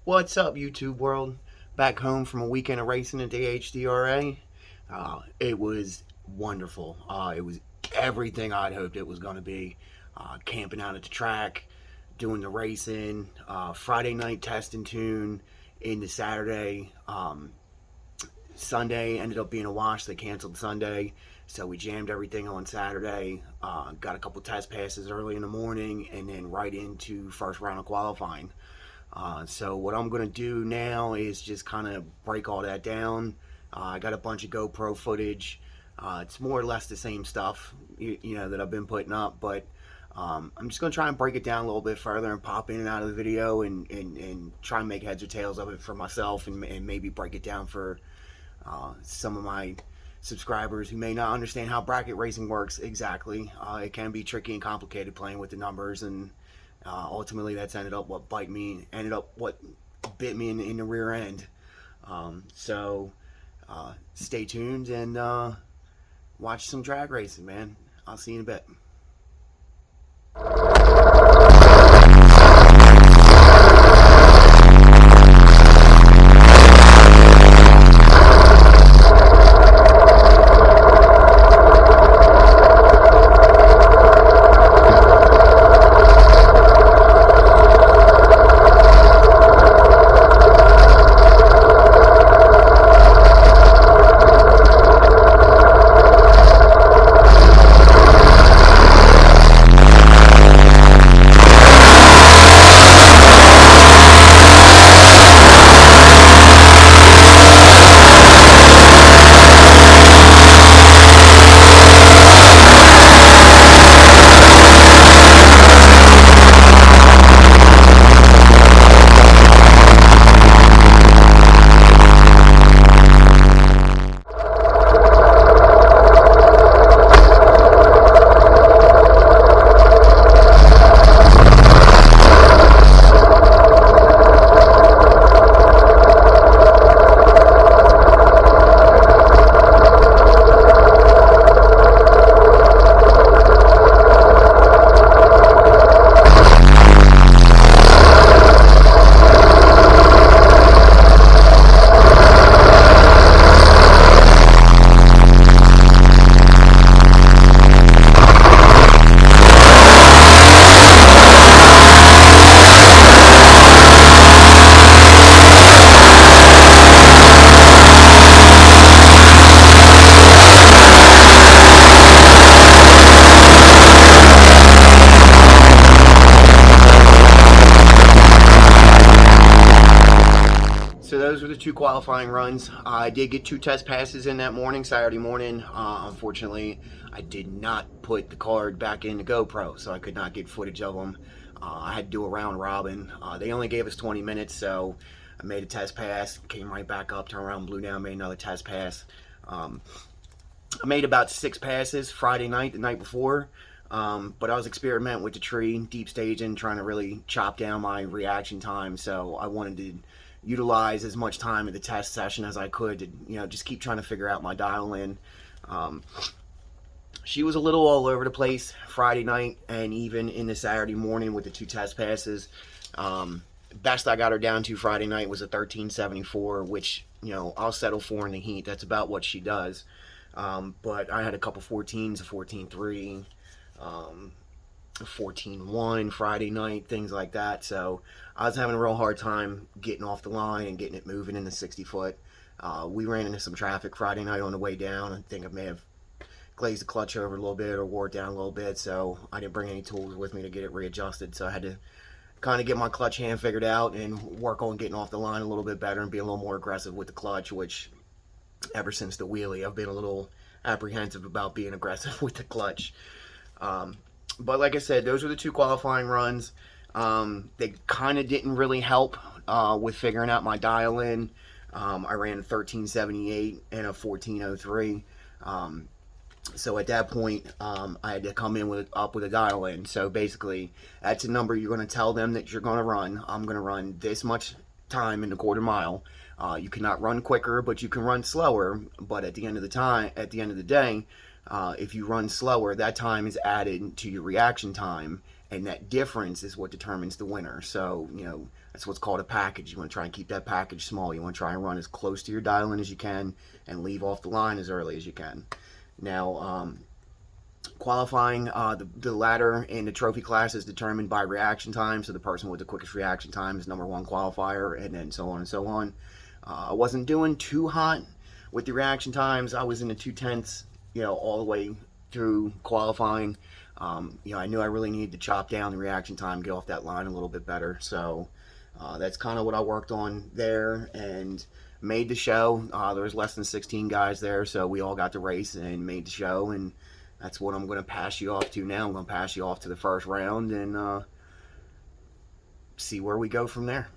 What's up, YouTube world? Back home from a weekend of racing at the AHDRA. It was wonderful. It was everything I'd hoped it was going to be. Camping out at the track, doing the racing, Friday night test and tune into Saturday. Sunday ended up being a wash. They canceled Sunday, so we jammed everything on Saturday. Got a couple test passes early in the morning, and then right into first round of qualifying. So what I'm going to do now is just kind of break all that down. I got a bunch of GoPro footage. It's more or less the same stuff, that I've been putting up, but I'm just going to try and break it down a little bit further and pop in and out of the video and try and make heads or tails of it for myself and maybe break it down for some of my subscribers who may not understand how bracket racing works exactly. It can be tricky and complicated playing with the numbers, and ultimately that's ended up what bit me in the rear end. So stay tuned and watch some drag racing, man. I'll see you in a bit. So those were the two qualifying runs. I did get two test passes in that morning, Saturday morning. Unfortunately, I did not put the card back in the GoPro, so I could not get footage of them. I had to do a round robin. They only gave us 20 minutes, so I made a test pass, came right back up, turned around, blew down, made another test pass. I made about 6 passes Friday night, the night before. But I was experimenting with the tree, deep staging, trying to really chop down my reaction time, so I wanted to utilize as much time in the test session as I could to, just keep trying to figure out my dial in. She was a little all over the place Friday night and even in the Saturday morning with the 2 test passes. Best I got her down to Friday night was a 1374, which, I'll settle for in the heat. That's about what she does. But I had a couple 14s, a 14.3, 14.1 Friday night, things like that. So I was having a real hard time getting off the line and getting it moving in the 60 foot. We ran into some traffic Friday night on the way down. I think I may have glazed the clutch over a little bit or wore it down a little bit, so I didn't bring any tools with me to get it readjusted. So I had to kind of get my clutch hand figured out and work on getting off the line a little bit better and be a little more aggressive with the clutch, which ever since the wheelie I've been a little apprehensive about being aggressive with the clutch. But like I said, those were the 2 qualifying runs. They kind of didn't really help with figuring out my dial in. I ran a 1378 and a 1403. So at that point, I had to come in up with a dial in. So basically, that's a number you're going to tell them that you're going to run. I'm going to run this much time in the quarter mile. You cannot run quicker, but you can run slower. But at the end of the day, if you run slower, that time is added to your reaction time, and that difference is what determines the winner. So, that's what's called a package. You want to try and keep that package small. You want to try and run as close to your dial in as you can and leave off the line as early as you can. Now, qualifying, the ladder in the trophy class is determined by reaction time. So the person with the quickest reaction time is #1 qualifier, and then so on and so on. I wasn't doing too hot with the reaction times. I was in the 2/10, all the way through qualifying. I knew I really needed to chop down the reaction time, get off that line a little bit better. So that's kind of what I worked on there and made the show. There was less than 16 guys there, so we all got to race and made the show, and that's what I'm going to pass you off to now. I'm going to pass you off to the first round and see where we go from there.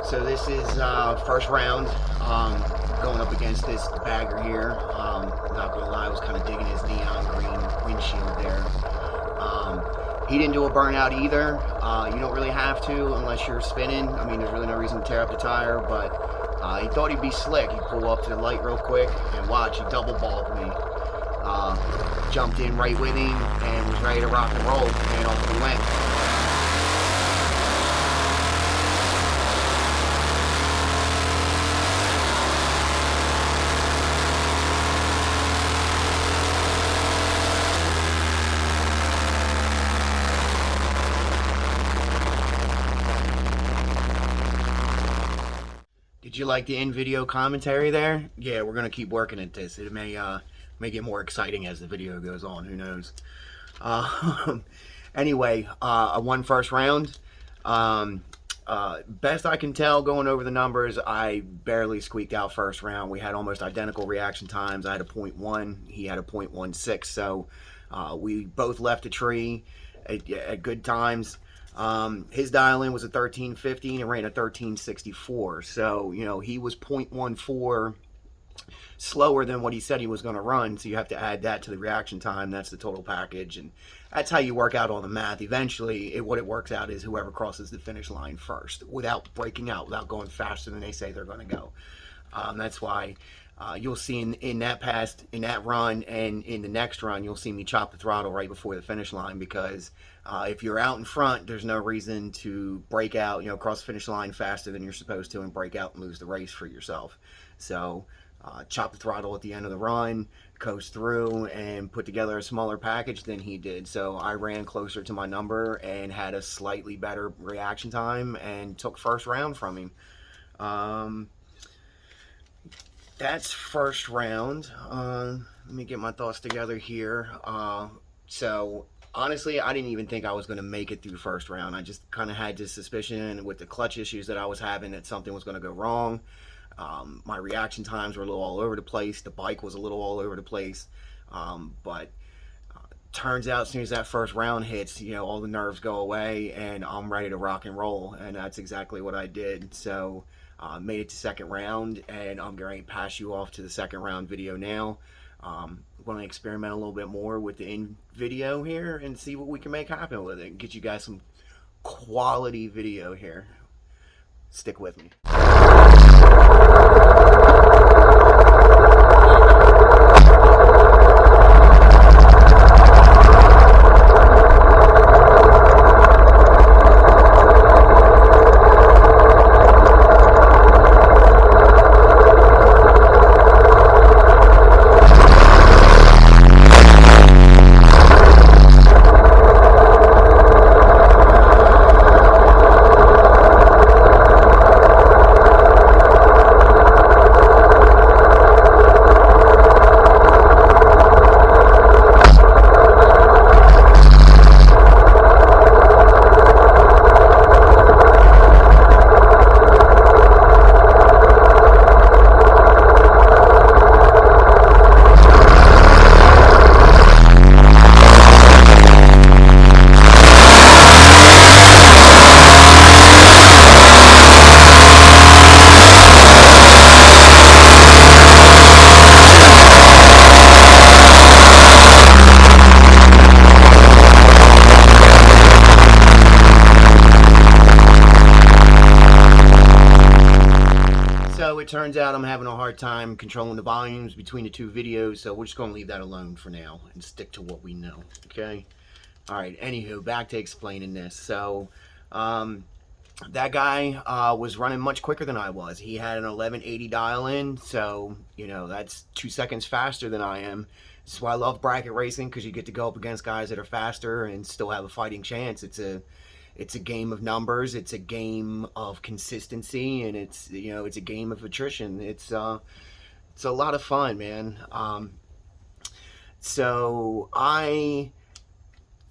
So this is first round, going up against this bagger here. Not gonna lie, I was kind of digging his neon green windshield there. He didn't do a burnout either. You don't really have to unless you're spinning. I mean, there's really no reason to tear up the tire, but he thought he'd be slick. He'd pull up to the light real quick and watch. He double balled me. Jumped in right with him and was ready to rock and roll, and off we went. Did you like the in-video commentary there? Yeah, we're gonna keep working at this. It may get more exciting as the video goes on. Who knows? Anyway, I won first round. Best I can tell, going over the numbers, I barely squeaked out first round. We had almost identical reaction times. I had a 0.1. He had a 0.16. So we both left the tree at good times. His dial-in was a 1350 and ran a 1364. So, he was 0.14 slower than what he said he was going to run. So you have to add that to the reaction time. That's the total package. And that's how you work out all the math. Eventually, what it works out is whoever crosses the finish line first without breaking out, without going faster than they say they're going to go. That's why you'll see in that run and in the next run, you'll see me chop the throttle right before the finish line, because if you're out in front, there's no reason to break out, cross the finish line faster than you're supposed to and break out and lose the race for yourself. So chop the throttle at the end of the run, coast through, and put together a smaller package than he did. So I ran closer to my number and had a slightly better reaction time and took first round from him. That's first round. Let me get my thoughts together here. So honestly, I didn't even think I was going to make it through first round. I just kind of had this suspicion with the clutch issues that I was having that something was going to go wrong. My reaction times were a little all over the place. The bike was a little all over the place. But turns out as soon as that first round hits, all the nerves go away and I'm ready to rock and roll. And that's exactly what I did. So made it to second round, and I'm going to pass you off to the second round video now. I'm going to experiment a little bit more with the in video here and see what we can make happen with it. Get you guys some quality video here. Stick with me. it turns out I'm having a hard time controlling the volumes between the two videos, so we're just going to leave that alone for now and stick to what we know, okay? All right, anywho, back to explaining this. So, that guy was running much quicker than I was. He had an 1180 dial in, so, you know, that's 2 seconds faster than I am. That's why I love bracket racing, because you get to go up against guys that are faster and still have a fighting chance. It's a game of numbers, it's a game of consistency, and it's, you know, it's a game of attrition. It's a lot of fun, man. So I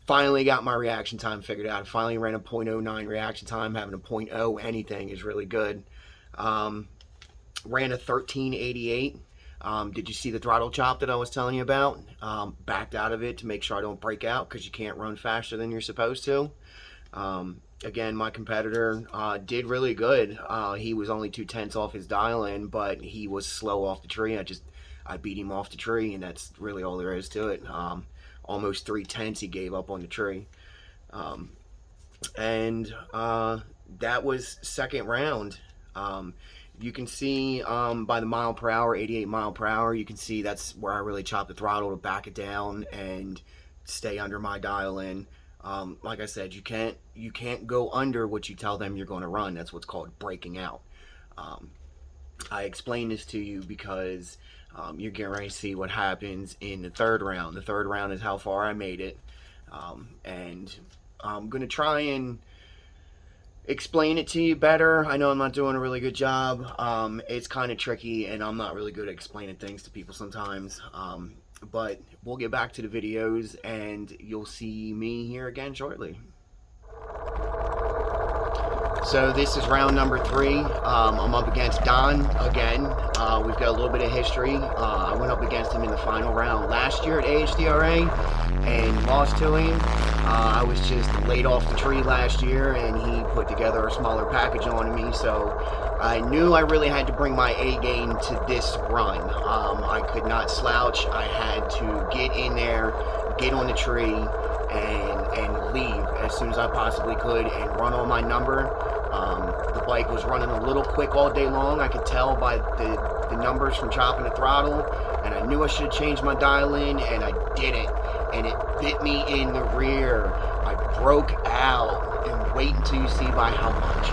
finally got my reaction time figured out. I finally ran a .09 reaction time. Having a .0 anything is really good. Ran a 1388. Did you see the throttle chop that I was telling you about? Backed out of it to make sure I don't break out, because you can't run faster than you're supposed to. Again, my competitor did really good. He was only 2/10 off his dial-in, but he was slow off the tree. I beat him off the tree, and that's really all there is to it. Almost 3/10 he gave up on the tree. That was second round. You can see by the mile per hour, 88 mile per hour, you can see that's where I really chopped the throttle to back it down and stay under my dial in. Like I said, you can't go under what you tell them you're going to run. That's what's called breaking out. I explained this to you because you're getting ready to see what happens in the third round. The third round is how far I made it. And I'm going to try and explain it to you better. I know I'm not doing a really good job. It's kind of tricky, and I'm not really good at explaining things to people sometimes. But we'll get back to the videos, and you'll see me here again shortly. So this is round number 3. I'm up against Don again. We've got a little bit of history. I went up against him in the final round last year at AHDRA and lost to him. I was just laid off the tree last year, and he put together a smaller package on me, so I knew I really had to bring my A game to this run. I could not slouch. I had to get in there, get on the tree, and leave as soon as I possibly could and run on my number. The bike was running a little quick all day long. I could tell by the numbers from chopping the throttle, and I knew I should have changed my dial in, and I didn't, and it bit me in the rear. I broke out, and wait until you see by how much.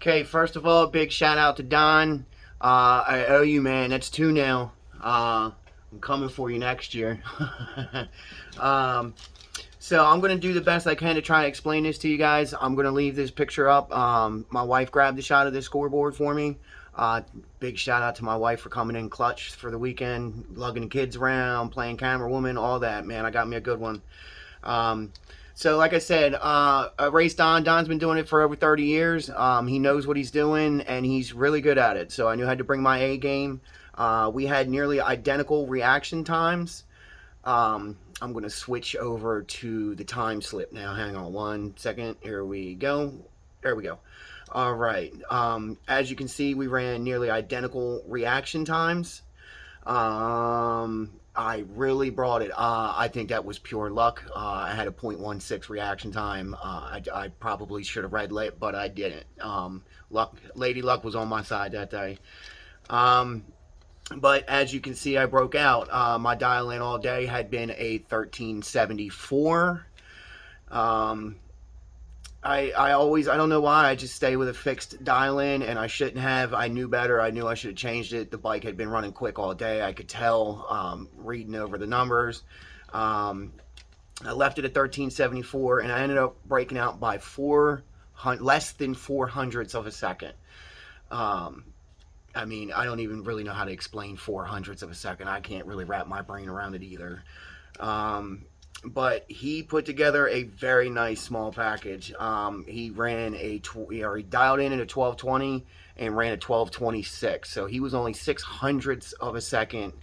Okay, first of all, big shout out to Don. I owe you, man. That's 2 now. I'm coming for you next year. So I'm going to do the best I can to try to explain this to you guys. I'm going to leave this picture up. My wife grabbed a shot of this scoreboard for me. Big shout out to my wife for coming in clutch for the weekend, lugging the kids around, playing camera woman, all that. Man, I got me a good one. So like I said, I raced Don. Don's been doing it for over 30 years. He knows what he's doing, and he's really good at it. So I knew I had to bring my A game. We had nearly identical reaction times. I'm going to switch over to the time slip now. Hang on 1 second. Here we go. There we go. All right. As you can see, we ran nearly identical reaction times. I really brought it. I think that was pure luck. I had a .16 reaction time. I probably should have read late, but I didn't. Lady Luck was on my side that day. But as you can see, I broke out. My dial-in all day had been a 1374. I don't know why, I just stay with a fixed dial-in, and I shouldn't have. I knew better. I knew I should have changed it. The bike had been running quick all day. I could tell, reading over the numbers. I left it at 1374, and I ended up breaking out by less than 400ths of a second. I mean, I don't even really know how to explain 400ths of a second. I can't really wrap my brain around it either. but he put together a very nice small package. He ran or he dialed in at a 1220 and ran a 1226. So he was only 600ths of a second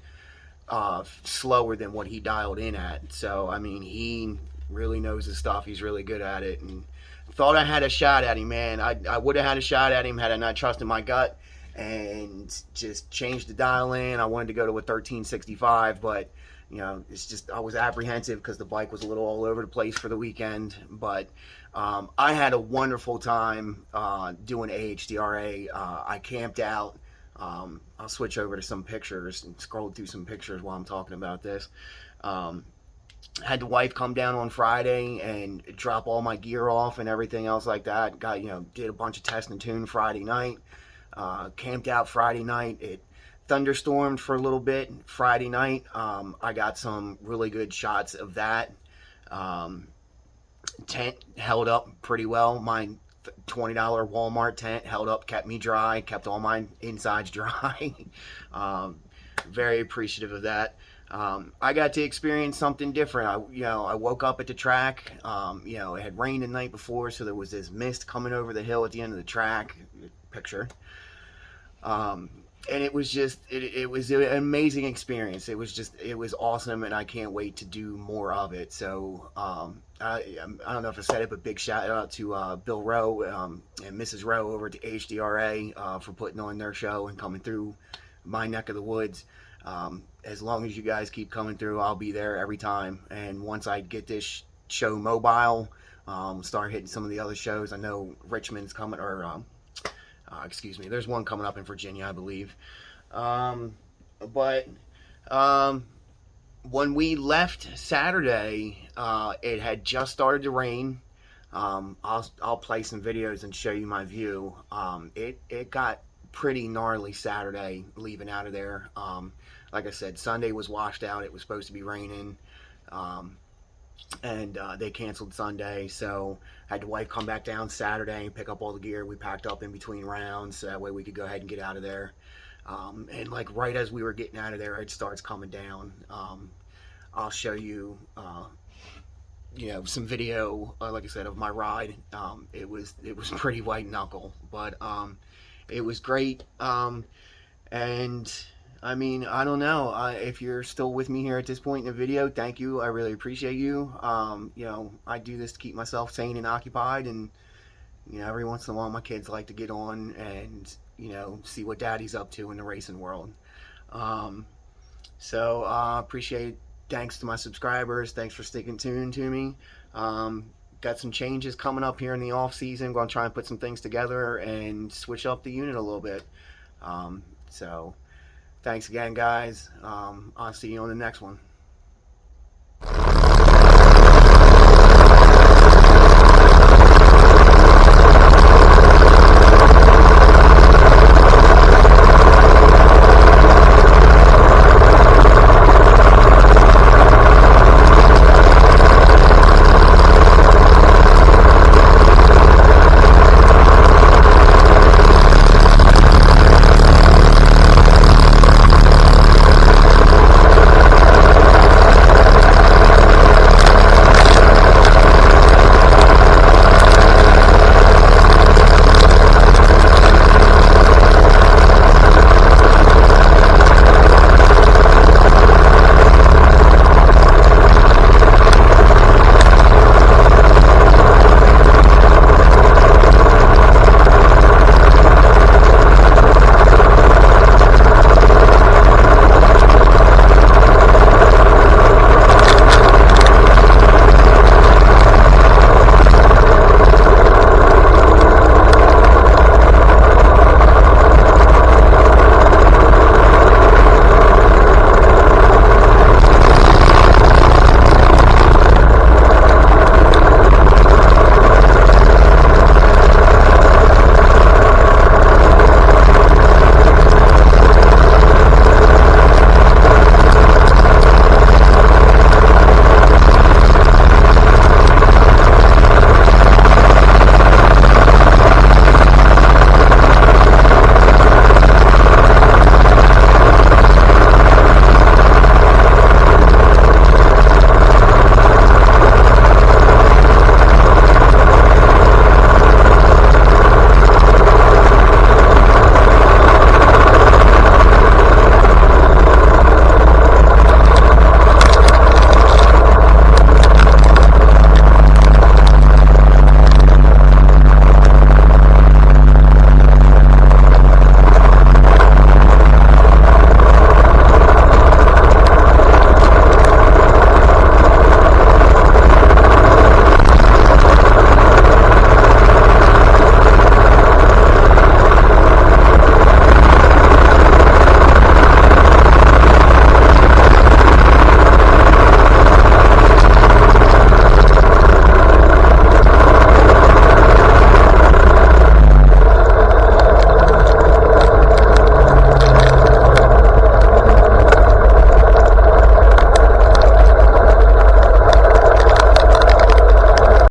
slower than what he dialed in at. So I mean, he really knows his stuff. He's really good at it, and thought I had a shot at him, man. I would have had a shot at him had I not trusted my gut and just changed the dial in. I wanted to go to a 1365, but it's just I was apprehensive because the bike was a little all over the place for the weekend. But I had a wonderful time doing AHDRA. I camped out. I'll switch over to some pictures and scroll through some pictures while I'm talking about this. Had the wife come down on Friday and drop all my gear off and everything else like that. Did a bunch of test and tune Friday night. Camped out Friday night. It thunderstormed for a little bit Friday night. I got some really good shots of that. Tent held up pretty well. My $20 Walmart tent held up, kept me dry, kept all my insides dry. Very appreciative of that. I got to experience something different. I woke up at the track. It had rained the night before, so there was this mist coming over the hill at the end of the track. Picture. And it was just, it was an amazing experience. It was awesome, and I can't wait to do more of it. So, I don't know if I said it, but big shout out to Bill Rowe and Mrs. Rowe over at the AHDRA for putting on their show and coming through my neck of the woods. As long as you guys keep coming through, I'll be there every time. And once I get this show mobile, start hitting some of the other shows. I know Richmond's coming, or excuse me, there's one coming up in Virginia, I believe. But when we left Saturday, it had just started to rain. I'll play some videos and show you my view. It got pretty gnarly Saturday leaving out of there. Like I said, Sunday was washed out. It was supposed to be raining. And they canceled Sunday, so I had the wife come back down Saturday and pick up all the gear we packed up in between rounds, so that way we could go ahead and get out of there. And like right as we were getting out of there, it starts coming down. I'll show you, some video, like I said, of my ride. It was pretty white knuckle, but it was great. And I mean, I don't know if you're still with me here at this point in the video. Thank you. I really appreciate you. I do this to keep myself sane and occupied, and every once in a while my kids like to get on and see what daddy's up to in the racing world. So appreciate. Thanks to my subscribers. Thanks for sticking tuned to me. Got some changes coming up here in the off season. Going to try and put some things together and switch up the unit a little bit. So thanks again, guys. I'll see you on the next one.